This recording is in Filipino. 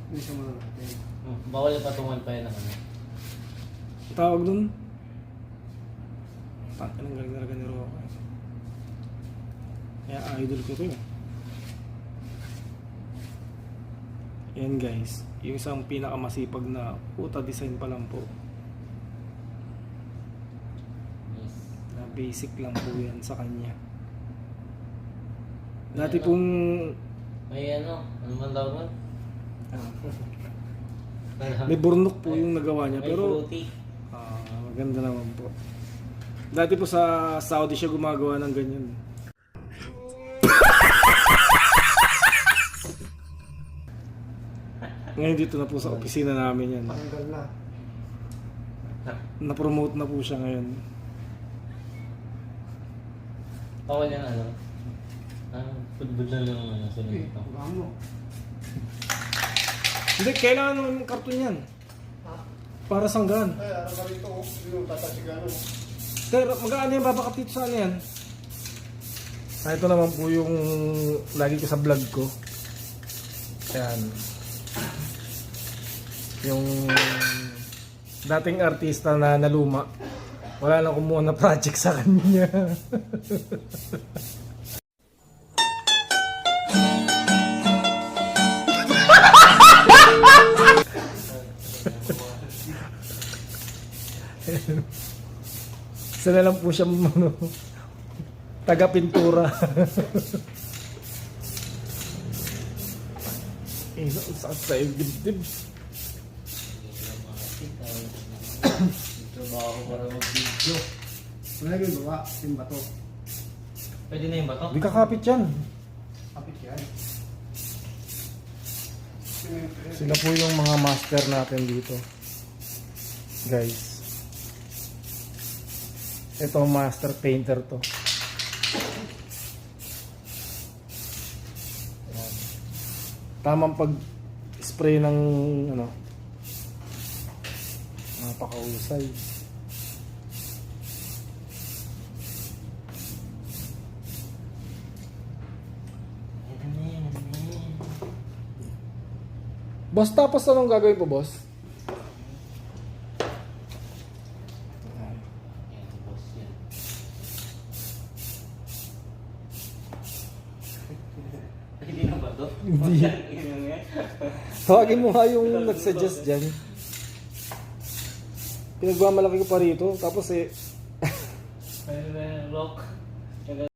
Hindi siya malalatin. Bawal yung patungan pa yan ng ano. Tawag dun. Anong galing talaga ni Roca. Kaya idol ko to eh. Yan guys, yung isang pinakamasipag na puta design pa lang po. Yes. Na basic lang po yan sa kanya. Dati pong May ano man daw mo? may burnok po yung nagawa niya May pero fruity. maganda naman po. Dati po sa Saudi siya gumagawa ng ganyan. Ngayon dito na po sa opisina namin yan. Tanggal na. Na-promote na po siya ngayon. Bawal yung ano. Football na lang ano sa Okay, nito. huwag mo. Hindi, kailangan naman ng karton yan. Para sanggan. Ay, araw ka rito, yung tatasigano. Pero magkano yung babakat dito sa ano yan? Ito naman po yung lagi ko sa vlog ko. Yan. Yung dating artista na naluma. Wala lang kumuha na project sa kanya. Isa na lang po siya ano, taga-pintura. Sakit sa dibdib. Trabaho para mag-video. Wala yung gawa, yung bato. Pwede na yung bato? Hindi kakapit yan. Kapit yan. Sila po yung mga master natin dito. Guys. Ito master painter to. Ayan. Tamang pag-spray ng ano. Napakahusay. Boss, tapos anong gagawin po, boss? Yan, boss yan. Hindi na ba to? Hindi. Tawagin mo nga yung nag-suggest dyan. Pinagmamalaki ko pa rito. Tapos Rock.